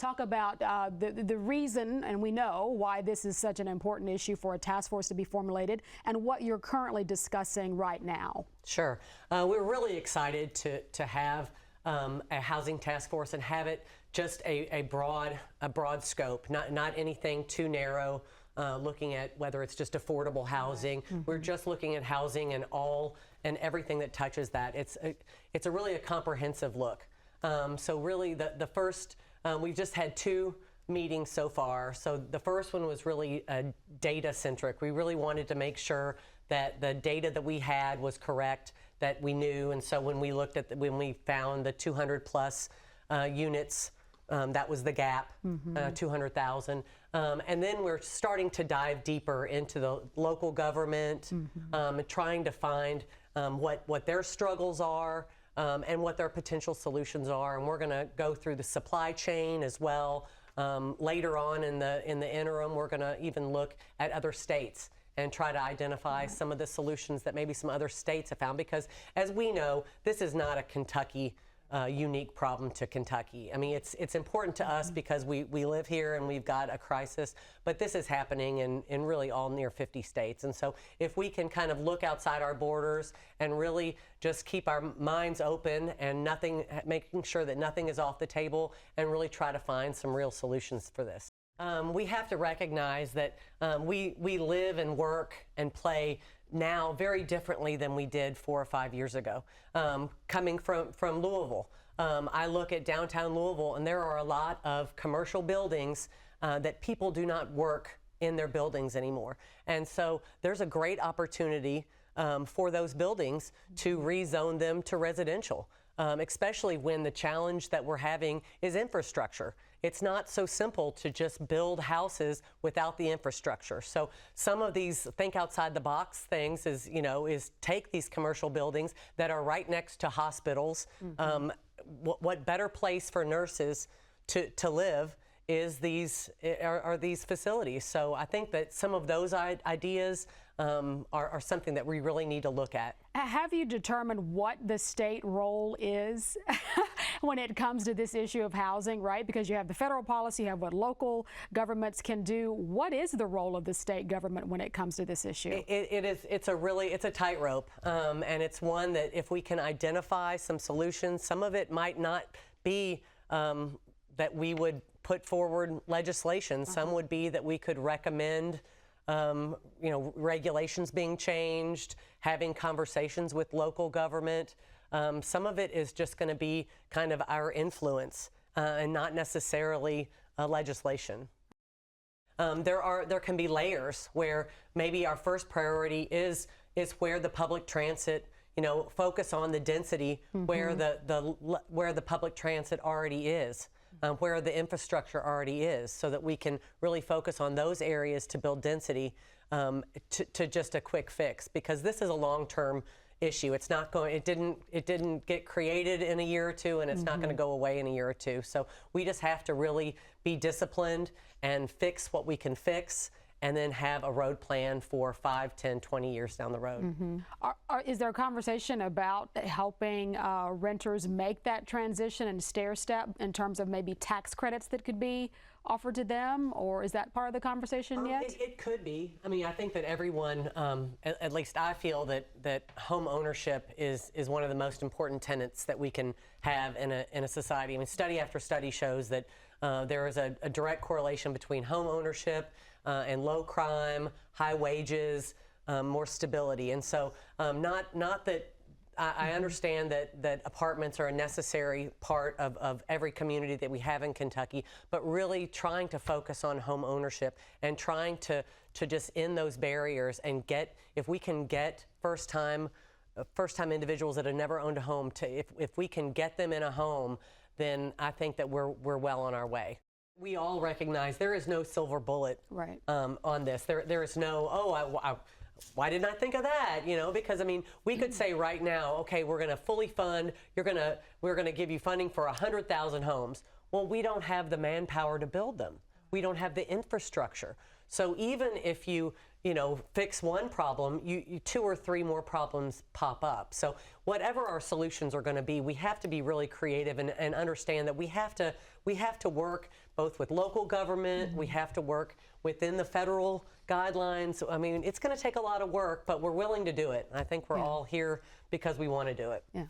talk about the reason, and we know why this is such an important issue for a task force to be formulated, and what you're currently discussing right now. Sure. We're really excited to have a housing task force and have it just a broad scope, not anything too narrow. Looking at whether it's just affordable housing. We're just looking at housing and everything that touches that. It's really a comprehensive look. So really the first, we've just had 2 meetings so far. So the first one was really data centric. We really wanted to make sure that the data that we had was correct, that we knew. And so when we looked at when we found the 200 plus units, that was the gap, 200,000. And then we're starting to dive deeper into the local government, trying to find what their struggles are and what their potential solutions are. And we're going to go through the supply chain as well. Later on in the interim, we're going to even look at other states and try to identify some of the solutions that maybe some other states have found. Because as we know, this is not a Kentucky unique problem to Kentucky. I mean, it's important to us because we live here and we've got a crisis, but this is happening in really all near 50 states. And so if we can kind of look outside our borders and really just keep our minds open and making sure that nothing is off the table and really try to find some real solutions for this. We have to recognize that we live and work and play now very differently than we did 4 or 5 years ago. Coming from Louisville, I look at downtown Louisville and there are a lot of commercial buildings that people do not work in their buildings anymore. And so there's a great opportunity for those buildings to rezone them to residential. Especially when the challenge that we're having is infrastructure. It's not so simple to just build houses without the infrastructure. So some of these think outside the box things is take these commercial buildings that are right next to hospitals. What better place for nurses to live is these facilities. So I think that some of those ideas are something that we really need to look at. Have you determined what the state role is when it comes to this issue of housing, right? Because you have the federal policy, you have what local governments can do. What is the role of the state government when it comes to this issue? It's a tightrope, and it's one that if we can identify some solutions, some of it might not be that we would put forward legislation. Some would be that we could recommend regulations being changed, having conversations with local government. Some of it is just going to be kind of our influence and not necessarily legislation. There can be layers where maybe our first priority is where the public transit, focus on the density where the public transit already is. Where the infrastructure already is, so that we can really focus on those areas to build density to just a quick fix, because this is a long-term issue. It's not going. It didn't get created in a year or two, and it's not going to go away in a year or two. So we just have to really be disciplined and fix what we can fix, and then have a road plan for 5, 10, 20 years down the road. Is there a conversation about helping renters make that transition and stair step in terms of maybe tax credits that could be offered to them, or is that part of the conversation yet? It could be. I mean, I think that everyone, at least I feel that home ownership is one of the most important tenets that we can have in a society. I mean, study after study shows that there is a direct correlation between home ownership and low crime, high wages, more stability. And so not that I understand that apartments are a necessary part of every community that we have in Kentucky, but really trying to focus on home ownership and trying to just end those barriers and if we can get first-time individuals that have never owned a home if we can get them in a home, then I think that we're well on our way. We all recognize there is no silver bullet on this. There is no, why didn't I think of that? Because I mean, we could say right now, okay, we're going to fully fund. We're going to give you funding for 100,000 homes. Well, we don't have the manpower to build them. we don't have the infrastructure. So even if you fix one problem, you 2 or 3 more problems pop up. So whatever our solutions are going to be, we have to be really creative and understand that we have to work both with local government, we have to work within the federal guidelines. I mean, it's going to take a lot of work, but we're willing to do it. I think we're all here because we want to do it. Yeah.